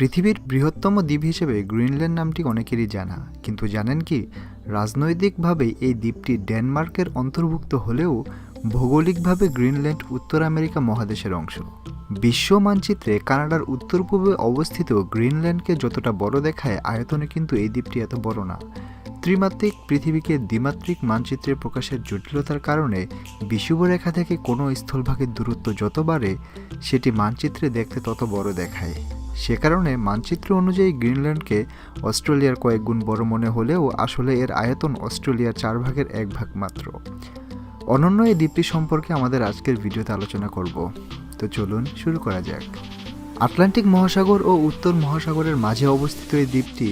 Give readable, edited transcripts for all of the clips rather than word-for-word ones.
পৃথিবীর বৃহত্তম দ্বীপ হিসেবে গ্রিনল্যান্ড নামটি অনেকেরই জানা, কিন্তু জানেন কি রাজনৈতিকভাবে এই দ্বীপটি ডেনমার্কের অন্তর্ভুক্ত হলেও ভৌগোলিকভাবে গ্রিনল্যান্ড উত্তর আমেরিকা মহাদেশের অংশ। বিশ্ব মানচিত্রে কানাডার উত্তর পূর্বে অবস্থিত গ্রিনল্যান্ডকে যতটা বড় দেখায়, আয়তনে কিন্তু এই দ্বীপটি এত বড় না। ত্রিমাত্রিক পৃথিবীকে দ্বিমাত্রিক মানচিত্রে প্রকাশের জটিলতার কারণে বিষুবরেখা থেকে কোনো স্থলভাগের দূরত্ব যত বাড়ে, সেটি মানচিত্রে দেখতে তত বড় দেখায়। সে কারণে মানচিত্র অনুযায়ী গ্রিনল্যান্ডকে অস্ট্রেলিয়ার কয়েক গুণ বড় মনে হলেও আসলে এর আয়তন অস্ট্রেলিয়ার 4 ভাগের 1 ভাগ মাত্র। অনন্য এই দ্বীপটি সম্পর্কে আমাদের আজকের ভিডিওতে আলোচনা করব। তো চলুন শুরু করা যাক। আটলান্টিক মহাসাগর ও উত্তর মহাসাগরের মাঝে অবস্থিত এই দ্বীপটি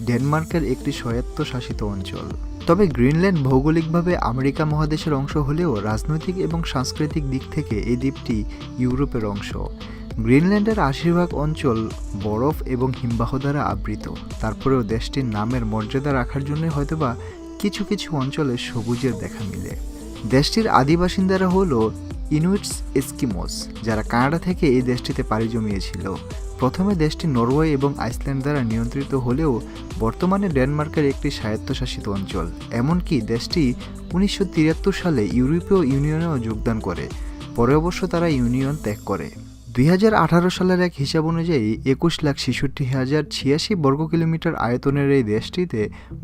ডেনমার্কের একটি স্বায়ত্তশাসিত অঞ্চল। তবে গ্রিনল্যান্ড ভৌগোলিকভাবে আমেরিকা মহাদেশের অংশ হলেও রাজনৈতিক এবং সাংস্কৃতিক দিক থেকে এই দ্বীপটি ইউরোপের অংশ। গ্রিনল্যান্ডের 80% অঞ্চল বরফ এবং হিমবাহ দ্বারা আবৃত। তারপরেও দেশটির নামের মর্যাদা রাখার জন্য হয়তোবা কিছু কিছু অঞ্চলে সবুজের দেখা মিলে। দেশটির আদি বাসিন্দারা হলো ইনুইটস এস্কিমোস, যারা কানাডা থেকে এই দেশটিতে পাড়ি জমিয়েছিল। প্রথমে দেশটি নরওয়ে এবং আইসল্যান্ড দ্বারা নিয়ন্ত্রিত হলেও বর্তমানে ডেনমার্কের একটি স্বায়ত্তশাসিত অঞ্চল। এমনকি দেশটি 1973 সালে ইউরোপীয় ইউনিয়নেও যোগদান করে। পরে অবশ্য তারা ইউনিয়ন ত্যাগ করে। 2018 সালের এক হিসাব অনুযায়ী 21,66,086 বর্গ কিলোমিটার আয়তনের এই দেশটিতে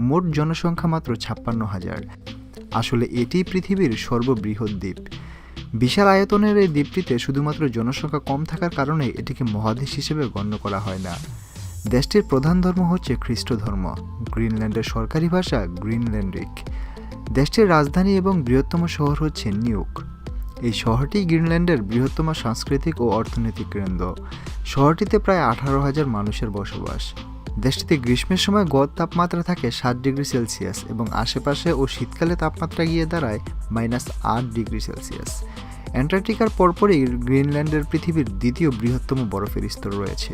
মোট জনসংখ্যা মাত্র 56,000। আসলে এটি পৃথিবীর সর্ববৃহৎ দ্বীপ। বিশাল আয়তনের এই দ্বীপটিতে শুধুমাত্র জনসংখ্যা কম থাকার কারণে এটিকে মহাদেশ হিসেবে গণ্য করা হয় না। দেশটির প্রধান ধর্ম হচ্ছে খ্রিস্ট ধর্ম। গ্রিনল্যান্ডের সরকারি ভাষা গ্রিনল্যান্ডিক। দেশটির রাজধানী এবং বৃহত্তম শহর হচ্ছে নিউক। এই শহরটি গ্রিনল্যান্ডের বৃহত্তম সাংস্কৃতিক ও অর্থনৈতিক কেন্দ্র। শহরটিতে প্রায় 18,000 মানুষের বসবাস। দেশটিতে গ্রীষ্মের সময় গড় তাপমাত্রা থাকে 7 ডিগ্রি সেলসিয়াস এবং আশেপাশে ও শীতকালে তাপমাত্রা গিয়ে দাঁড়ায় -8 ডিগ্রি সেলসিয়াস। অ্যান্টার্কটিকার পরপরই গ্রিনল্যান্ডের পৃথিবীর দ্বিতীয় বৃহত্তম বরফের স্তর রয়েছে।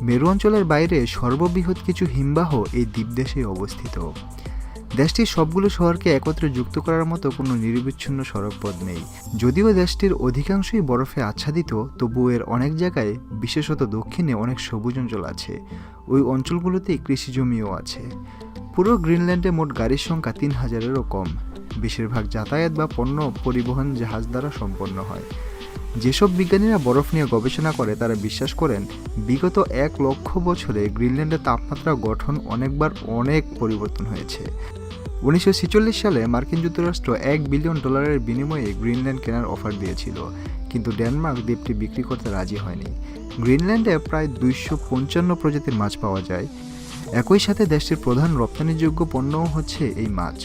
মেরু অঞ্চলের বাইরে সর্ববৃহৎ কিছু হিমবাহ এই দ্বীপদেশে অবস্থিত। দেশটির সবগুলো শহরকে একত্রে যুক্ত করার মতো কোনো নিরবিচ্ছিন্ন সড়কপথ নেই। যদিও দেশটির অধিকাংশই বরফে আচ্ছাদিত, তবুও এর অনেক জায়গায়, বিশেষত দক্ষিণে, অনেক সবুজ অঞ্চল আছে। ওই অঞ্চলগুলোতে কৃষি জমিও আছে। পুরো গ্রিনল্যান্ডে মোট গাড়ির সংখ্যা 3,000-এরও কম। বেশিরভাগ যাতায়াত বা পণ্য পরিবহন জাহাজ দ্বারা সম্পন্ন হয়। যেসব বিজ্ঞানীরা বরফ নিয়ে গবেষণা করে তারা বিশ্বাস করেন বিগত 1 লক্ষ বছরে গ্রিনল্যান্ডের তাপমাত্রা গঠন অনেক পরিবর্তন হয়েছে। 1946 সালে মার্কিন যুক্তরাষ্ট্র $1 বিলিয়ন বিনিময়ে গ্রিনল্যান্ড কেনার অফার দিয়েছিল, কিন্তু ডেনমার্ক দ্বীপটি বিক্রি করতে রাজি হয়নি। গ্রিনল্যান্ডে প্রায় 255 প্রজাতির মাছ পাওয়া যায়। একই সাথে দেশটির প্রধান রপ্তানিযোগ্য পণ্যও হচ্ছে এই মাছ।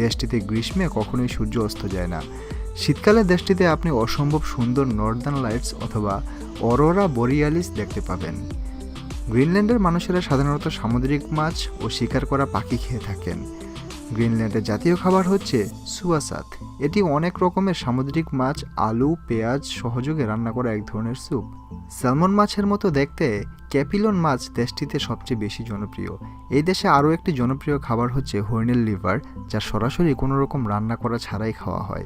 দেশটিতে গ্রীষ্মে কখনোই সূর্য অস্ত যায় না। শীতকালে দেশটিতে আপনি অসম্ভব সুন্দর নর্দার্ন লাইটস অথবা অরোরা বোরিয়ালিস দেখতে পাবেন। গ্রিনল্যান্ডের মানুষেরা সাধারণত সামুদ্রিক মাছ ও শিকার করা পাখি খেয়ে থাকেন। গ্রিনল্যান্ডের জাতীয় খাবার হচ্ছে সুয়াসাত। এটি অনেক রকমের সামুদ্রিক মাছ, আলু, পেঁয়াজ সহযোগে রান্না করা এক ধরনের স্যুপ। স্যালমন মাছের মতো দেখতে ক্যাপিলন মাছ দেশটিতে সবচেয়ে বেশি জনপ্রিয়। এই দেশে আরও একটি জনপ্রিয় খাবার হচ্ছে হরিণের লিভার, যা সরাসরি কোনো রকম রান্না করা ছাড়াই খাওয়া হয়।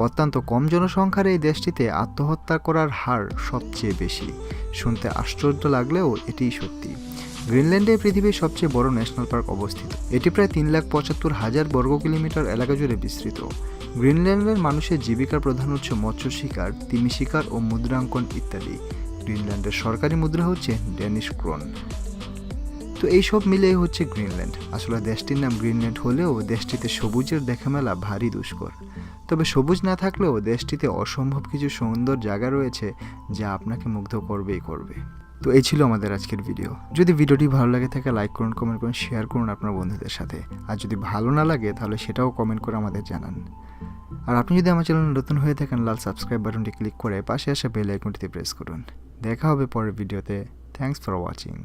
অত্যন্ত কম জনসংখ্যার এই দেশটিতে আত্মহত্যা করার হার সবচেয়ে বেশি। শুনতে আশ্চর্য লাগলেও এটিই সত্যি। গ্রিনল্যান্ডে পৃথিবীর সবচেয়ে বড় ন্যাশনাল পার্ক অবস্থিত। এটি প্রায় 3,75,000 বর্গ কিলোমিটার এলাকা জুড়ে বিস্তৃত। গ্রিনল্যান্ডের মানুষের জীবিকার প্রধান উৎস মৎস্য শিকার, তিমি শিকার ও মুদ্রাঙ্কন ইত্যাদি। গ্রিনল্যান্ডের সরকারি মুদ্রা হচ্ছে ডেনিশ ক্রোন। তো এইসব মিলেই হচ্ছে গ্রিনল্যান্ড। আসলে দেশটির নাম গ্রিনল্যান্ড হলেও দেশটিতে সবুজের দেখা মেলা ভারী দুষ্কর। তবে সবুজ না থাকলেও দেশটিতে অসম্ভব কিছু সুন্দর জায়গা রয়েছে যা আপনাকে মুগ্ধ করবেই করবে। তো এই ছিল আমাদের আজকের ভিডিও। যদি ভিডিওটি ভালো লাগে থাকে লাইক করুন, কমেন্ট করুন, শেয়ার করুন আপনার বন্ধুদের সাথে। আর যদি ভালো না লাগে তাহলে সেটাও কমেন্ট করে আমাদের জানান। আর আপনি যদি আমার চ্যানেল নতুন হয়ে থাকেন, লাল সাবস্ক্রাইব বাটনটি ক্লিক করে পাশে আসা বেল আইকনটিতে প্রেস করুন। দেখা হবে পরের ভিডিওতে। Thanks for watching.